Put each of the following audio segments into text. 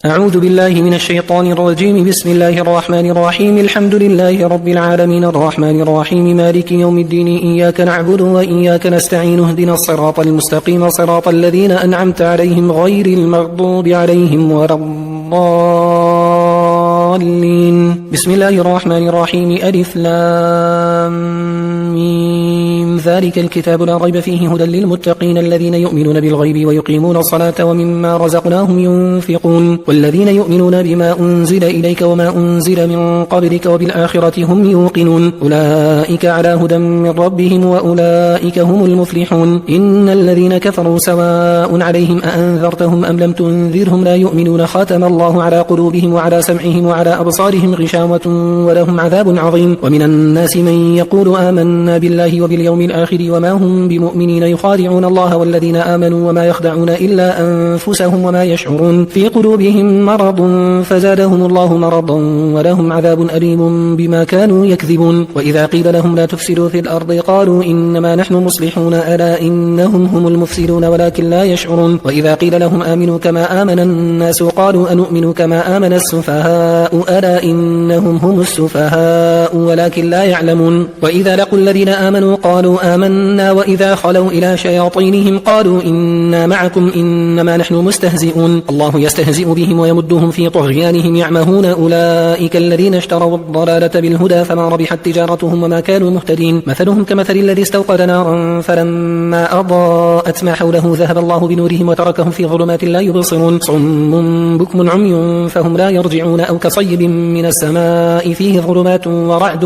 أعوذ بالله من الشيطان الرجيم. بسم الله الرحمن الرحيم. الحمد لله رب العالمين الرحمن الرحيم مالك يوم الدين. إياك نعبد وإياك نستعين. اهدنا الصراط المستقيم صراط الذين أنعمت عليهم غير المغضوب عليهم ولا الضالين. بسم الله الرحمن الرحيم. ألف لام ميم. ذلك الكتاب لا ريب فيه هدى للمتقين الذين يؤمنون بالغيب ويقيمون الصلاة ومما رزقناهم ينفقون والذين يؤمنون بما أنزل إليك وما أنزل من قبلك وبالآخرة هم يوقنون أولئك على هدى من ربهم وأولئك هم المفلحون. إن الذين كفروا سواء عليهم أأنذرتهم أم لم تنذرهم لا يؤمنون. ختم الله على قلوبهم وعلى سمعهم وعلى أبصارهم غشاوة ولهم عذاب عظيم. ومن الناس من يقول آمنا بالله وباليوم الآخر وما هم بمؤمنين يخادعون الله والذين آمنوا وما يخدعون إلا أنفسهم وما يشعرون. في قلوبهم مرض فزادهم الله مرضا ولهم عذاب أليم بما كانوا يكذبون. وإذا قيل لهم لا تفسدوا في الأرض قالوا إنما نحن مصلحون ألا إنهم هم المفسدون ولكن لا يشعرون. وإذا قيل لهم آمنوا كما آمن الناس قالوا أنؤمن كما آمن السفهاء ألا إنهم هم السفهاء ولكن لا يعلمون. وإذا لقوا الذين آمنوا قالوا آمنا وإذا خلوا إلى شياطينهم قالوا إنا معكم إنما نحن مستهزئون. الله يستهزئ بهم ويمدهم في طغيانهم يعمهون. أولئك الذين اشتروا الضلالة بالهدى فما ربحت تجارتهم وما كانوا مهتدين. مثلهم كمثل الذي استوقد نارا فلما أضاءت ما حوله ذهب الله بنورهم وتركهم في ظلمات لا يبصرون. صم بكم عمي فهم لا يرجعون. أو كصيب من السماء فيه ظلمات ورعد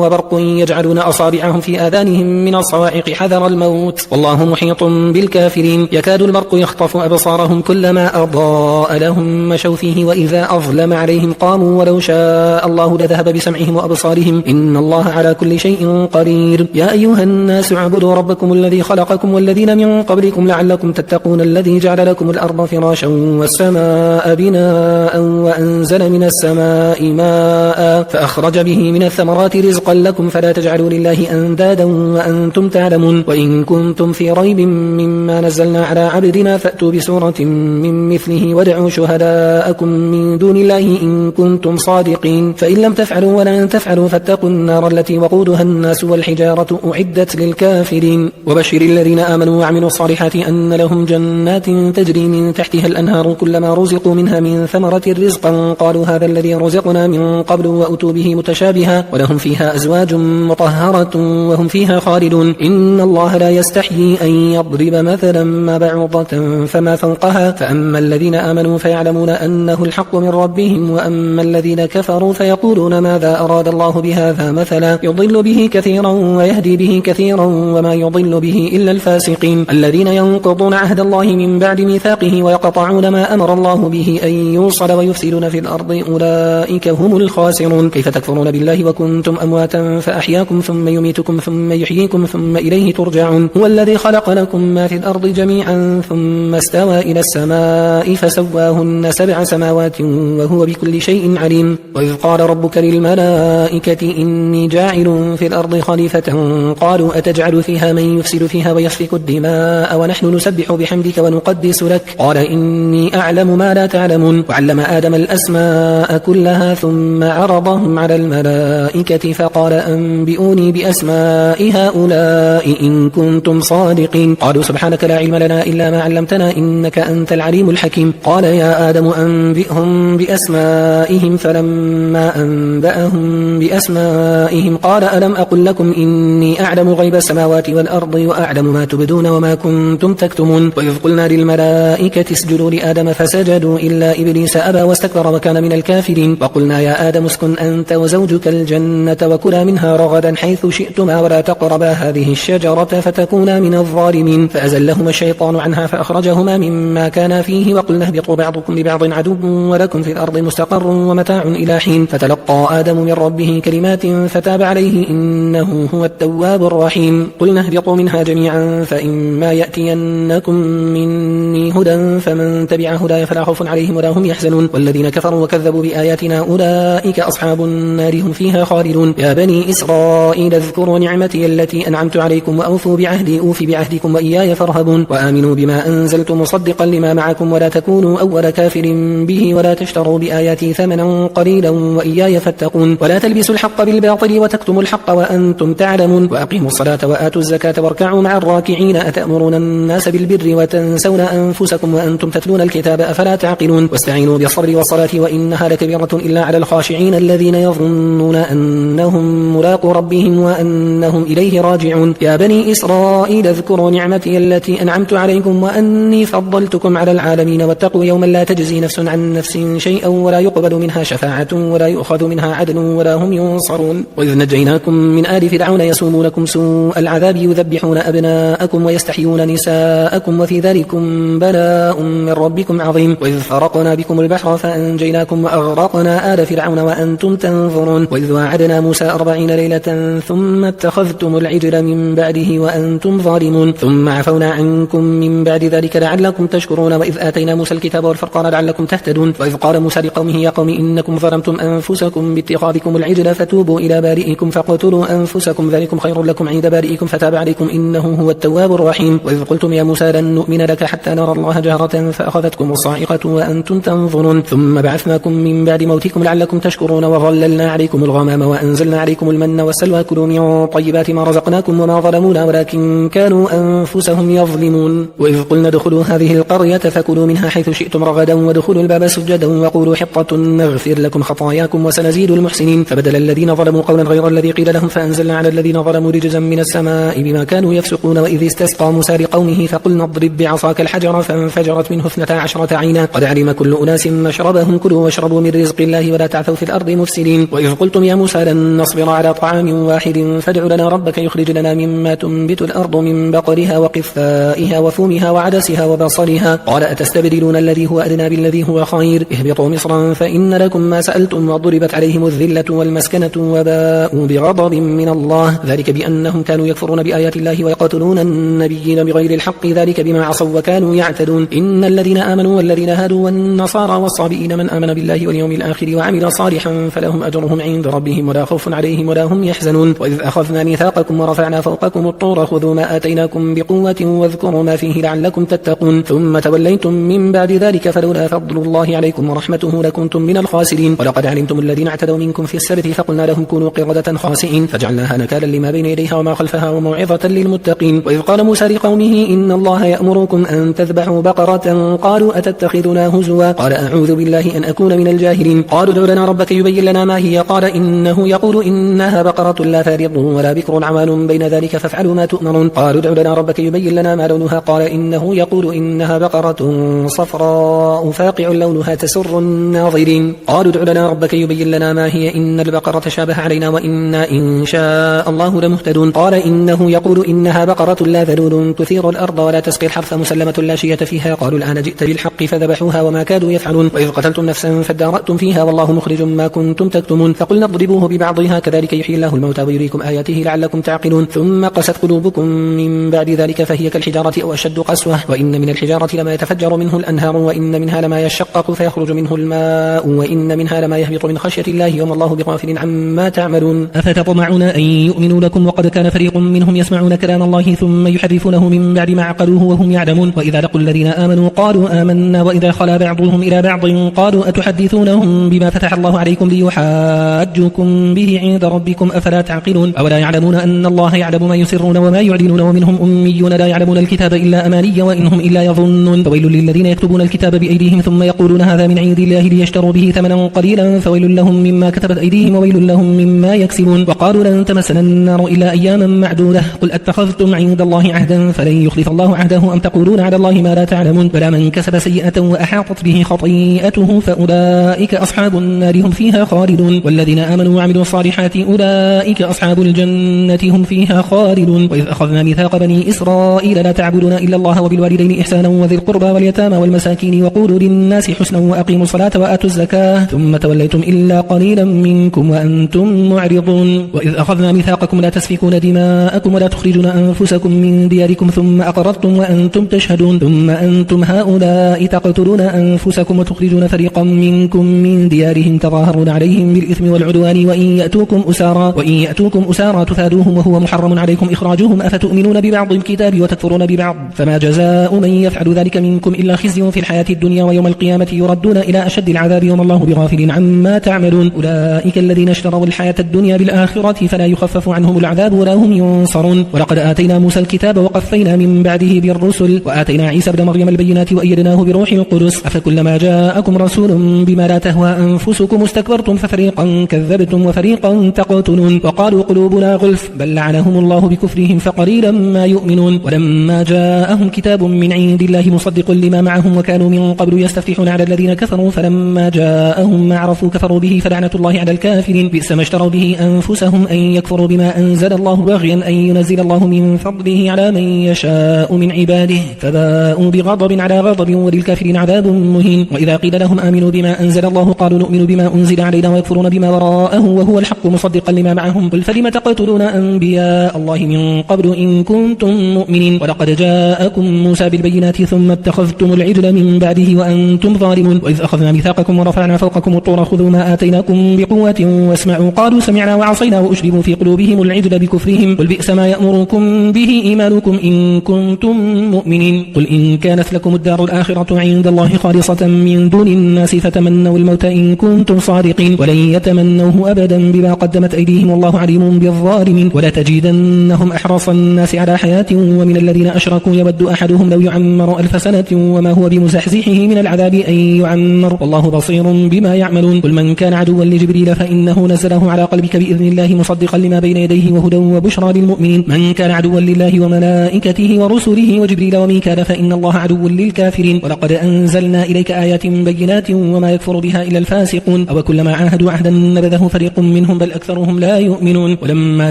وبرق يجعلون أصابعهم في آذانهم من الصواعق حذر الموت والله محيط بالكافرين. يكاد البرق يخطف أبصارهم كلما أضاء لهم مشوا فيه وإذا أظلم عليهم قاموا ولو شاء الله لذهب بسمعهم وأبصارهم إن الله على كل شيء قدير. يا أيها الناس اعبدوا ربكم الذي خلقكم والذين من قبلكم لعلكم تتقون الذي جعل لكم الأرض فراشا والسماء بناء وأنزل من السماء ماء فأخرج به من الثمرات رزقا لكم فلا تجعلوا لله أندادا وأنتم تعلمون. وإن كنتم في ريب مما نزلنا على عبدنا فأتوا بسورة من مثله وادعوا شهداءكم من دون الله إن كنتم صادقين. فإن لم تفعلوا ولن تفعلوا فاتقوا النار التي وقودها الناس والحجارة أعدت للكافرين. وبشر الذين آمنوا وعملوا الصالحات أن لهم جنات تجري من تحتها الأنهار كلما رزقوا منها من ثمرة رزقا قالوا هذا الذي رزقنا من قبل وأتوا به متشابها ولهم فيها أزواج مطهرة وهم فيها خالدون. إن الله لا يستحيي أن يضرب مثلا ما بعوضة فما فوقها فأما الذين آمنوا فيعلمون أنه الحق من ربهم وأما الذين كفروا فيقولون ماذا أراد الله بهذا مثلا يضل به كثيرا ويهدي به كثيرا وما يضل به إلا الفاسقين الذين ينقضون عهد الله من بعد ميثاقه ويقطعون ما أمر الله به أن يوصل ويفسدون في الأرض أولئك هم الخاسرون. كيف تكفرون بالله وكنتم أمواتا فأحياكم ثم يميتكم ثم يحييكم ثم إليه ترجعون. هو الذي خلق لكم ما في الأرض جميعا ثم استوى إلى السماء فسواهن 7 سماوات وهو بكل شيء عليم. وإذ قال ربك للملائكة إني جاعل في الأرض خليفة قالوا أتجعل فيها من يفسد فيها ويسفك الدماء ونحن نسبح بحمدك ونقدس لك قال إني أعلم ما لا تعلمون. وعلم آدم الأسماء كلها ثم عرضهم على الملائكة فقال أنبئوني بأسماء هؤلاء إن كنتم صادقين. قالوا سبحانك لا علم لنا إلا ما علمتنا إنك أنت العليم الحكيم. قال يا آدم أنبئهم بأسمائهم فلما أنبأهم بأسمائهم قال ألم أقل لكم إني أعلم غيب السماوات والأرض وأعلم ما تبدون وما كنتم تكتمون. وإذ قلنا للملائكة اسجدوا لآدم فسجدوا إلا إبليس أبى واستكبر وكان من الكافرين. وقلنا يا آدم اسكن أنت وزوجك الجنة وكلا منها رغدا حيث شئتما ولا تقربا هذه الشجرة فتكونا من الظالمين. فأزلهما الشيطان عنها فأخرجهما مما كانا فيه وقلنا اهبطوا بعضكم لبعض عدو ولكم في الأرض مستقر ومتاع إلى حين. فتلقى آدم من ربه كلمات فتاب عليه إنه هو التواب الرحيم. قلنا اهبطوا منها جميعا فإما يأتينكم مني هدى فمن تبع هداي فلا خوف عليهم ولا هم يحزنون. والذين كفروا وكذبوا بآياتنا أولئك أصحاب النار هم فيها خالدون. يا بني إسرائيل اذكروا نعمتي التي التي أنعمت عليكم وأوفوا بعهدي أوف بعهدكم وإياي فارهبون وآمنوا بما أنزلت مصدقا لما معكم ولا تكونوا أول كافر به ولا تشتروا بآياتي ثمنا قليلا وإياي فاتقون ولا تلبسوا الحق بالباطل وتكتموا الحق وأنتم تعلمون وأقيموا الصلاة وآتوا الزكاة واركعوا مع الراكعين أتأمرون الناس بالبر وتنسون أنفسكم وأنتم تتلون الكتاب أفلا تعقلون واستعينوا بالصبر والصلاة وإنها لكبيرة إلا على الخاشعين الذين يظنون أنهم ملاقو ربهم وأنهم إليه راجعون يا بني إسرائيل اذكروا نعمتي التي أنعمت عليكم وأني فضلتكم على العالمين واتقوا يوما لا تجزي نفس عن نفس شيئا ولا يقبل منها شفاعة ولا يؤخذ منها عدل ولا هم ينصرون وإذ نجيناكم من آل فرعون يسومونكم سوء العذاب يذبحون أبناءكم ويستحيون نساءكم وفي ذلكم بلاء من ربكم عظيم وإذ فرقنا بكم البحر فأنجيناكم وأغرقنا آل فرعون وأنتم تنظرون وإذ واعدنا موسى 40 ليلة ثم اتخذتم العجل من بعده وأنتم ظالمون ثم عفونا عنكم من بعد ذلك لعلكم تشكرون وإذ آتينا موسى الكتاب والفرقان لعلكم تهتدون وإذ قال موسى لقومه يا قوم إنكم ظلمتم أنفسكم باتخاذكم العجل فتوبوا إلى بارئكم فاقتلوا أنفسكم ذلكم خير لكم عند بارئكم فتاب عليكم إنه هو التواب الرحيم وإذ قلتم يا موسى لن نؤمن لك حتى نرى الله جهرة فأخذتكم الصاعقة وأنتم تنظرون ثم بعثناكم من بعد موتكم لعلكم تشكرون وظللنا عليكم الغمام وأنزلنا عليكم المن والسلوى كلوا من طيبات ما رزقناكم وما ظلمونا ولكن كانوا أنفسهم يظلمون وإذ قلنا ادخلوا هذه القرية فكلوا منها حيث شئتم رغدا وادخلوا الباب سجدا وقولوا حطة نغفر لكم خطاياكم وسنزيد المحسنين فبدل الذين ظلموا قولا غير الذي قيل لهم فأنزلنا على الذين ظلموا رجزا من السماء بما كانوا يفسقون وإذ استسقى موسى لقومه فقلنا اضرب بعصاك الحجر فانفجرت منه 12 عينا قد علم كل أناس مشربهم كلوا واشربوا من رزق الله ولا تعثوا في الأرض مفسدين وإذ قلتم يا موسى لن نصبر على طعام واحد فادع لنا ربك يخرج لنا مما تنبت الأرض من بقرها وقثائها وفومها وعدسها وبصلها قال أتستبدلون الذي هو أدنى بالذي هو خير اهبطوا مصرا فإن لكم ما سألتم وضربت عليهم الذلة والمسكنة وباءوا بغضب من الله ذلك بأنهم كانوا يكفرون بآيات الله ويقتلون النبيين بغير الحق ذلك بما عصوا وكانوا يعتدون إن الذين آمنوا والذين هادوا والنصارى والصابئين من آمن بالله واليوم الآخر وعمل صالحا فلهم أجرهم عند ربهم ولا خوف عليهم ولا هم يحزنون وإذ أخذنا ميثاقكم ورفعنا فوقكم الطور خذوا ما آتيناكم بقوة واذكروا ما فيه لعلكم تتقون ثم توليتم من بعد ذلك فلولا فضل الله عليكم ورحمته لكنتم من الخاسرين ولقد علمتم الذين اعتدوا منكم في السبت فقلنا لهم كونوا قردة خاسئين فجعلناها نكالا لما بين يديها وما خلفها وموعظة للمتقين وإذ قال موسى لقومه إن الله يأمركم أن تذبحوا بقرة قالوا أتتخذنا هزوا قال أعوذ بالله أن أكون من الجاهلين قالوا ادع لنا ربك يبين لنا ما هي قال إنه يقول إنها بقرة لا فارض ولا بكر عوان بين ذلك فافعلوا ما تؤمرون قالوا ادع لنا ربك يبين لنا ما لونها قال إنه يقول إنها بقرة صفراء فاقع لونها تسر الناظرين قالوا ادع لنا ربك يبين لنا ما هي إن البقرة شابه علينا وإنا إن شاء الله لمهتدون قال إنه يقول إنها بقرة لا ذلول تثير الأرض ولا تسقي الحرث مسلمة لا شية فيها قالوا الآن جئت بالحق فذبحوها وما كادوا يفعلون وإذ قتلتم نفسا فادارأتم فيها والله مخرج ما كنتم تكتمون فقلنا اضربوه ببعضها كذلك يحيي الله الموتى ويريكم آياته لعلكم تعقلون ثم قست قلوبكم من بعد ذلك فهي كالحجارة أو أشد قسوة وإن من الحجارة لما يتفجر منه الأنهار وإن منها لما يشقق فيخرج منه الماء وإن منها لما يهبط من خشية الله وما الله بغافل عما تعملون أفتطمعون أن يؤمنوا لكم وقد كان فريق منهم يسمعون كلام الله ثم يحرفونه من بعد ما عقلوه وهم يعلمون وإذا لقوا الذين آمنوا قالوا آمنا وإذا خلا بعضهم إلى بعض قالوا أتحدثونهم بما فتح الله عليكم ليحاجوكم به عند ربكم أفلا تعقلون أولا يعلمون أن الله يعلم ما يسرون وما يعلنون ومنهم أميون لا يعلمون الكتاب إلا أماني وإنهم إلا يظنون فويل للذين يكتبون الكتاب بأيديهم ثم يقولون هذا من عند الله ليشتروا به ثمنا قليلا فويل لهم مما كتبت أيديهم وويل لهم مما يكسبون وقالوا لن تمسنا النار إلا أياما معدودة قل أتخذتم عند الله عهدا فلن يخلف الله عهده أم تقولون على الله ما لا تعلمون بلى من كسب سيئة وأحاطت به خطيئته فأولئك أصحاب النار هم فيها خالدون والذين آمنوا وعملوا الصالحات أولئك أصحاب الجنة هم فيها خالدون وإذ أخذنا ميثاق بني إسرائيل لا تعبدون إلا الله وبالوالدين إحسانا وذي القربى واليتامى والمساكين وقولوا للناس حسنا وأقيموا الصلاة وآتوا الزكاة ثم توليتم إلا قليلا منكم وأنتم معرضون وإذ أخذنا ميثاقكم لا تسفكون دماءكم ولا تخرجون أنفسكم من دياركم ثم أقررتم وأنتم تشهدون ثم أنتم هؤلاء تقتلون أنفسكم وتخرجون فريقا منكم من ديارهم تظاهرون عليهم بالإثم والعدوان وإن يأتوكم أسارى تفادوهم وهو وهو محرم عليكم إخراجهم أفتؤمنون ببعض الكتاب وتكفرون ببعض فما جزاء من يفعل ذلك منكم إلا خزي في الحياة الدنيا ويوم القيامة يردون إلى أشد العذاب وما الله بغافل عما تعملون أولئك الذين اشتروا الحياة الدنيا بالآخرة فلا يخفف عنهم العذاب ولا هم ينصرون ولقد آتينا موسى الكتاب وقفينا من بعده بالرسل وآتينا عيسى ابن مريم البينات وأيدناه بروح القدس أفكلما جاءكم رسول بما لا تهوى أنفسكم استكبرتم ففريقا كذبتم وفريقا تقتلون وقالوا قلوبنا غلف بل لعنهم الله بكفرهم فقليلا ما يؤمنون ولما جاءهم كتاب من عند الله مصدق لما معهم وكانوا من قبل يستفتحون على الذين كفروا فلما جاءهم ما عرفوا كفروا به فلعنة الله على الكافرين بئس ما اشتروا به أنفسهم أن يكفروا بما أنزل الله بغيا أن ينزل الله من فضله على من يشاء من عباده فباءوا بغضب على غضب وللكافرين عذاب مهين وإذا قيل لهم آمنوا بما أنزل الله قالوا نؤمن بما أنزل علينا ويكفرون بما وراءه وهو الحق مصدقا لما معهم قل فلم تقتلون أنبياء الله من قبل إن كنتم مؤمنين ولقد جاءكم موسى بالبينات ثم اتخذتم العجل من بعده وأنتم ظالمون وإذ أخذنا ميثاقكم ورفعنا فوقكم الطور خذوا ما آتيناكم بقوة واسمعوا قالوا سمعنا وعصينا وأشربوا في قلوبهم العجل بكفرهم قل بئس ما يأمركم به إيمانكم إن كنتم مؤمنين قل إن كانت لكم الدار الآخرة عند الله خالصة من دون الناس فتمنوا الموت إن كنتم صادقين ولن يتمنوه أبدا بما قدمت أيديهم والله عليم بالظالمين ولا تجدنهم أحرص الناس على حياة ومن الذين أشركوا يود أحدهم لو يعمر 1000 سنة وما هو بمزحزحه من العذاب أن يعمر والله بصير بما يعملون قل من كان عدوا لجبريل فإنه نزله على قلبك بإذن الله مصدقا لما بين يديه وهدى وبشرى للمؤمنين من كان عدوا لله وملائكته ورسله وجبريل وميكال فإن الله عدو للكافرين ولقد أنزلنا إليك آيات بينات وما يكفر بها إلا الفاسقون أو كلما عاهدوا عهدا نبذه فريق منهم بل أكثرهم لا يؤمنون ولما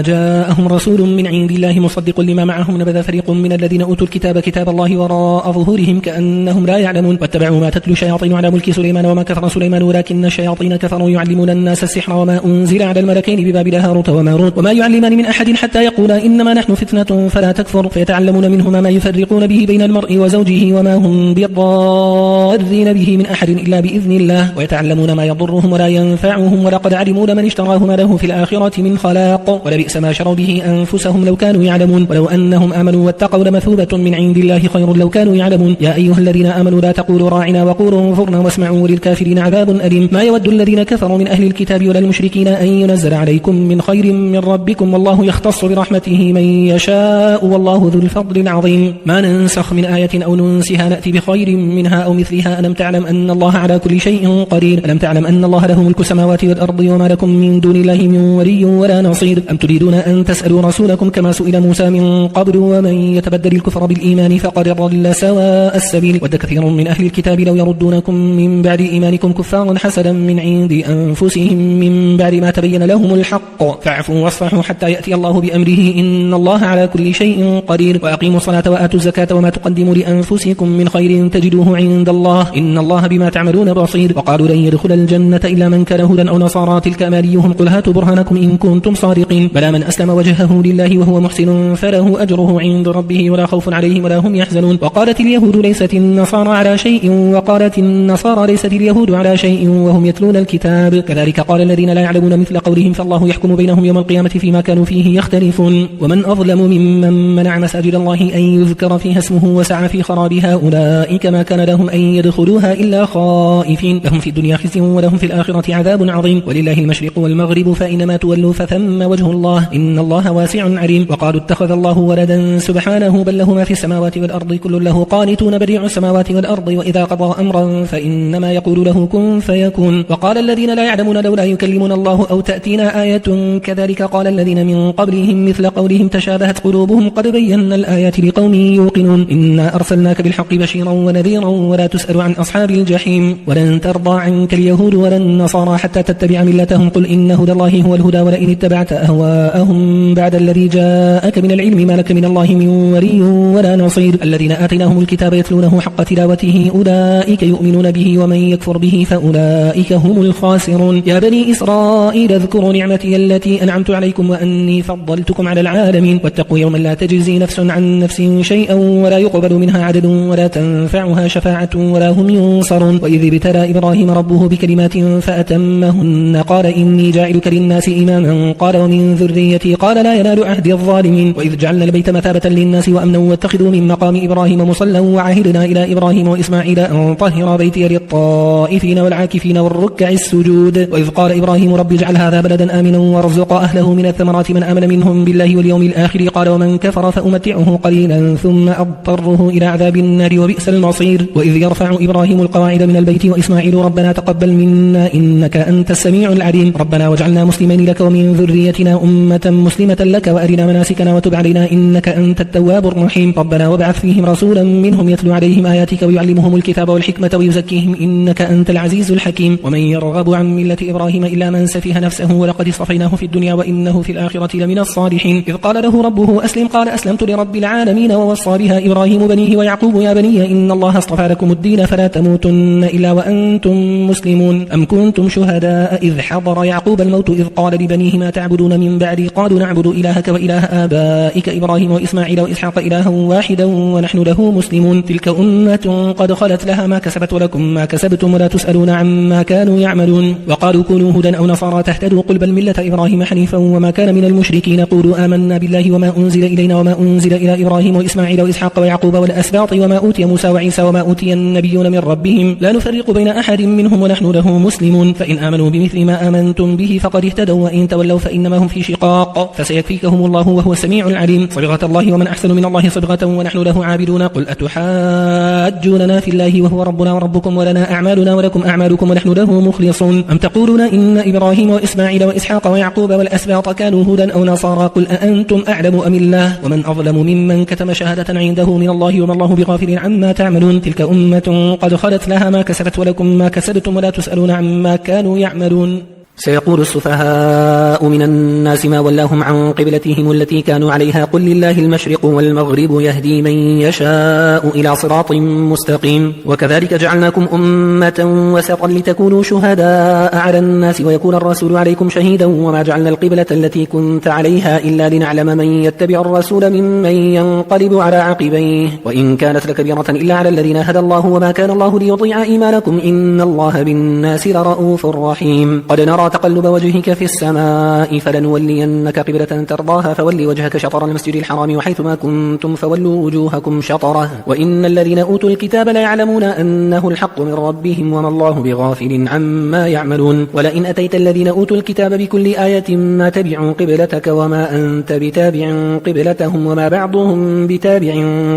جاءهم رسول من عند الله مصدق لما معهم نبذ فريق من الذين أوتوا الكتاب كتاب الله وراء ظهورهم كأنهم لا يعلمون واتبعوا ما تتلو الشياطين على ملك سليمان وما كفر سليمان ولكن الشياطين كفروا يعلمون الناس السحر وما أنزل على الملكين ببابل هاروت وماروت وما يعلمان من أحد حتى يقولا إنما نحن فتنة فلا تكفر فيتعلمون منهما ما يفرقون به بين المرء وزوجه وما هم بضارين به من أحد إلا بإذن الله ويتعلمون ما يضرهم ولا ينفعهم ولقد علموا لمن اشتراه ما له في الآخرة من خلاق ولبئس ما شروا به أنفسهم لو كانوا يعلمون ولو أنهم آمنوا واتقوا لمثوبة من عند الله خير لو كانوا يعلمون يا أيها الذين آمنوا لا تقولوا راعنا وقولوا انظرنا واسمعوا للكافرين عذاب أليم ما يود الذين كفروا من أهل الكتاب ولا المشركين أن ينزل عليكم من خير من ربكم والله يختص برحمته من يشاء والله ذو الفضل العظيم ما ننسخ من آية أو ننسها نأتي بخير منها أو مثلها ألم تعلم أن الله على كل شيء قدير ألم تعلم أن الله له ملك السماوات والأرض وما لكم من دون الله من ولي ولا نصير أم تريدون أن تسألوا رسولكم كما سئل موسى من قبل ومن يتبدل الكفر بالإيمان فقد ضل سواء السبيل ود كثير من أهل الكتاب لو يردونكم من بعد إيمانكم كفارا حسدا من عند أنفسهم من بعد ما تبين لهم الحق فاعفوا واصفحوا حتى يأتي الله بأمره إن الله على كل شيء قدير وأقيموا الصلاة وآتوا الزكاة وما تقدموا لأنفسكم من خير تجدوه عند الله إن الله بما تعملون بصير وقالوا لن يدخل الجنة إلا من كان هودا أو نصارى تلك أمانيهم قل هاتوا برهانكم إن كنتم صادقين بلى من أسلم وجهه لله وهو محسن فله أجره عند ربه ولا خوف عليهم ولا هم يحزنون وقالت اليهود ليست النصارى على شيء وقالت النصارى ليست اليهود على شيء وهم يتلون الكتاب كذلك قال الذين لا يعلمون مثل قولهم فالله يحكم بينهم يوم القيامة فيما كانوا فيه يختلفون ومن أظلم ممن منع مساجد الله أن يذكر فيها اسمه وسعى في خرابها أولئك ما كان لهم أن يدخلوها إلا خائفين لهم في الدنيا خزي ولهم في الآخرة عذاب عظيم ولله المشرق والمغرب فإنما تولوا فثم وجه الله إن الله واسع عليم وقالوا اتخذ الله ولدا سبحانه بل له ما في السماوات والأرض كل له قانتون بديع السماوات والأرض وإذا قضى أمرا فإنما يقول له كن فيكون وقال الذين لا يعلمون لولا يكلمنا الله أو تأتينا آية كذلك قال الذين من قبلهم مثل قولهم تشابهت قلوبهم قد بينا الآيات لقوم يوقنون إنا أرسلناك بالحق بشيرا ونذيرا ولا تسأل عن أصحاب الجحيم ولن ترضى عنك اليهود ولا النصارى حتى تتبع ملتهم قل إن هدى الله هو الهدى ولئن اتبعت أهواءهم بعد الذي جاءك من العلم ما لك من الله من ولي ولا نصير الذين آتيناهم الكتاب يتلونه حق تلاوته أولئك يؤمنون به ومن يكفر به فأولئك هم الخاسرون يا بني إسرائيل اذكروا نعمتي التي أنعمت عليكم وأني فضلتكم على العالمين واتقوا يوما لا تجزي نفس عن نفس شيئا ولا يقبل منها عدل ولا تنفعها شفاعة ولا هم ينصرون وإذ ابتلى إبراهيم ربه بكلمات فأتمهن قال إني جاعلك للناس إماما قال ومن ذريتي قال قال لا ينال عهد الظالمين. وإذ جعلنا البيت مثابة للناس وأمنا واتخذوا من مقام إبراهيم مصلى وعهدنا إلى إبراهيم وإسماعيل أن طهر بيتي للطائفين والعاكفين والركع السجود. وإذ قال إبراهيم رب اجعل هذا بلدا آمنا وارزق أهله من الثمرات من آمن منهم بالله واليوم الآخر قال ومن كفر فأمتعه قليلا ثم أضطره إلى عذاب النار وبئس المصير. وإذ يرفع إبراهيم القواعد من البيت وإسماعيل ربنا تقبل منا إنك أنت السميع العليم ربنا واجعلنا مسلمين لك ومن ذريتنا أمة مسلمة لك وأرنا مناسكنا وتب علينا إنك أنت التواب الرحيم ربنا وابعث فيهم رسولا منهم يتلو عليهم آياتك ويعلمهم الكتاب والحكمة ويزكيهم إنك أنت العزيز الحكيم. ومن يرغب عن ملة إبراهيم إلا من سفه نفسه ولقد اصطفيناه في الدنيا وإنه في الآخرة لمن الصالحين. إذ قال له ربه أسلم قال أسلمت لرب العالمين ووصى بها إبراهيم بنيه ويعقوب يا بني إن الله اصطفى لكم الدين فلا تموتن إلا وأنتم مسلمون. أم كنتم شهداء إذ حضر يعقوب الموت إذ قال لبنيه ما تعبدون من بعدي قالوا نعبد إلهك وإله آبائك إبراهيم وإسماعيل وإسحاق إلها واحدا ونحن له مسلمون تلك أمة قد خلت لها ما كسبت ولكم ما كسبتم ولا تسألون عما كانوا يعملون. وقالوا كونوا هودا أو نصارى تهتدوا قل بل ملة إبراهيم حنيفا وما كان من المشركين قولوا آمنا بالله وما أنزل إلينا وما أنزل إلى إبراهيم وإسماعيل وإسحاق ويعقوب والأسباط وما أوتي موسى وعيسى وما أوتي النبيون من ربهم لا نفرق بين أحد منهم ونحن له مسلمون فإن آمنوا بمثل ما آمنتم به فقد اهتدوا وإن تولوا فإنما هم في شقاق فسيكفيكهم الله وهو السميع العليم. صبغة الله ومن أحسن من الله صبغة ونحن له عابدون. قل أتحاجوننا في الله وهو ربنا وربكم ولنا أعمالنا ولكم أعمالكم ونحن له مخلصون. أم تقولون إن إبراهيم وإسماعيل وإسحاق ويعقوب والأسباط كانوا هودا أو نصارى قل أأنتم أعلم أم الله ومن أظلم ممن كتم شهادة عنده من الله وما الله بغافل عما تعملون تلك أمة قد خلت لها ما كسبت ولكم ما كسبتم ولا تسألون عما كانوا يعملون. سيقول السفهاء من الناس ما ولاهم عن قبلتهم التي كانوا عليها قل لله المشرق والمغرب يهدي من يشاء إلى صراط مستقيم. وكذلك جعلناكم أمة وسطا لتكونوا شهداء على الناس ويكون الرسول عليكم شهيدا وما جعلنا القبلة التي كنت عليها إلا لنعلم من يتبع الرسول ممن ينقلب على عقبيه وإن كانت لكبيرة إلا على الذين هدى الله وما كان الله ليضيع إيمانكم إن الله بالناس لرؤوف رحيم. قد نرى تقلب وجهك في السماء فلنولينك قبلة ترضاها فولي وجهك شطر المسجد الحرام وحيث ما كنتم فولوا وجوهكم شطره وإن الذين أوتوا الكتاب ليعلمون أنه الحق من ربهم وما الله بغافل عما يعملون. ولئن أتيت الذين أوتوا الكتاب بكل آية ما تبعوا قبلتك وما أنت بتابع قبلتهم وما بعضهم بتابع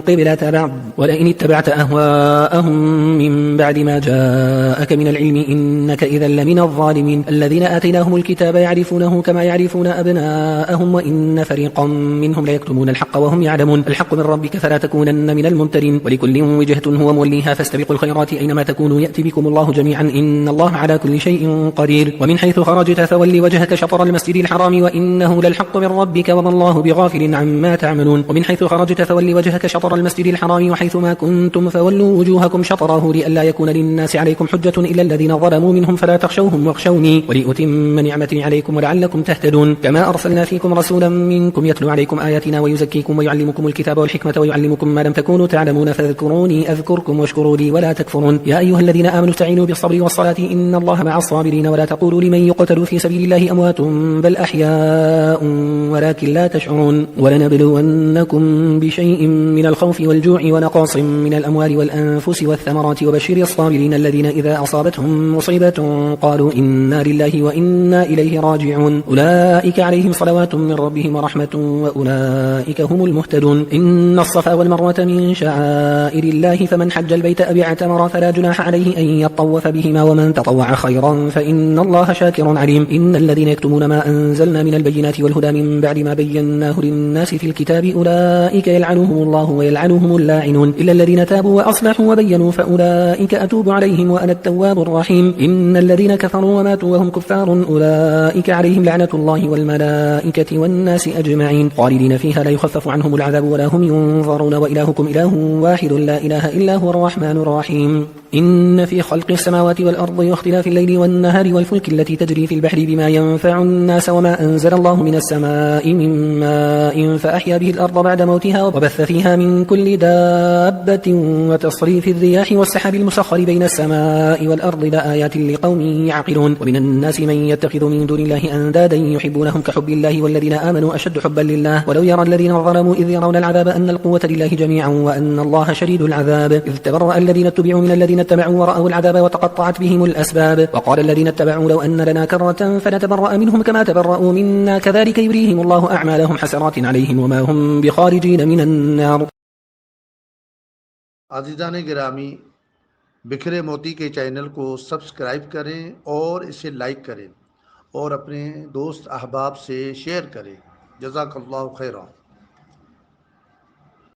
قبلة بعض ولئن اتبعت أهواءهم من بعد ما جاءك من العلم إنك إذا لمن الظالمين. الذين آتيناهم الكتاب يعرفونه كما يعرفون أبناءهم وإن فريقا منهم ليكتمون الحق وهم يعلمون. الحق من ربك فلا تكونن من الممترين ولكل وجهة هو موليها فاستبقوا الخيرات أينما تكونوا يأتي بكم الله جميعا إن الله على كل شيء قدير. ومن حيث خرجت فولي وجهك شطر المسجد الحرام وإنه للحق من ربك وما الله بغافل عما تعملون. ومن حيث خرجت فولي وجهك شطر المسجد الحرام وحيث ما كنتم فولوا وجوهكم شطره لئلا يكون للناس عليكم حجة إلا الذين ظلموا منهم فلا تخشوهم واخشوني ولأتم نعمتي عليكم ولعلكم تهتدون. كما أرسلنا فيكم رسولا منكم يتلو عليكم آياتنا ويزكيكم ويعلمكم الكتاب والحكمة ويعلمكم ما لم تكونوا تعلمون فاذكروني أذكركم واشكروا لي ولا تكفرون. يا أيها الذين آمنوا استعينوا بالصبر والصلاة إن الله مع الصابرين ولا تقولوا لمن يقتل في سبيل الله أموات بل أحياء ولكن لا تشعرون. ولنبلونكم بشيء من الخوف والجوع ونقص من الأموال والأنفس والثمرات وبشر الصابرين الذين إذا أصابتهم مصيبة قالوا إنا لله وإنا إليه راجعون. أولئك عليهم صلوات من ربهم ورحمة وأولئك هم المهتدون. إن الصفا والمروة من شعائر الله فمن حج البيت أو اعتمر فلا جناح عليه أن يطوف بهما ومن تطوع خيرا فإن الله شاكر عليم. إن الذين يكتمون ما أنزلنا من البينات والهدى من بعد ما بيناه للناس في الكتاب أولئك يلعنهم الله ويلعنهم اللاعنون إلا الذين تابوا وأصلحوا وبينوا فأولئك أتوب عليهم وأنا التواب الرحيم. إن الذين كفروا وماتوا وهم كفار أولئك عليهم لعنة الله والملائكة والناس أجمعين خالدين فيها لا يخفف عنهم العذاب ولا هم ينظرون وإلهكم إله واحد لا إله إلا هو الرحمن الرحيم. إن في خلق السماوات والأرض واختلاف الليل والنهار والفلك التي تجري في البحر بما ينفع الناس وما أنزل الله من السماء من ماء فأحيا به الأرض بعد موتها وبث فيها من كل دابة وتصريف الرياح والسحاب المسخر بين السماء والأرض لآيات لقوم يعقلون. ومن الناس من يتخذ من دون الله أندادا يحبونهم كحب الله والذين آمنوا أشد حبا لله ولو يرى الذين ظلموا إذ يرون العذاب أن القوة لله جميعا وأن الله شديد العذاب إذ تبرأ الذين اتبعوا من الذين اتبعوا ورأوا العذاب وتقطعت بهم الأسباب وقال الذين اتبعوا لو أن لنا كرة فنتبرأ منهم كما تبرأوا منا كذلك يريهم الله أعمالهم حسرات عليهم وما هم بخارجين من النار. आज़ीज़ान गिरामी, बिखरे मोती के चैनल को सब्सक्राइब करें और इसे लाइक करें और अपने दोस्त अहबाब से शेयर करें। जज़ाकल्लाहु खैरा।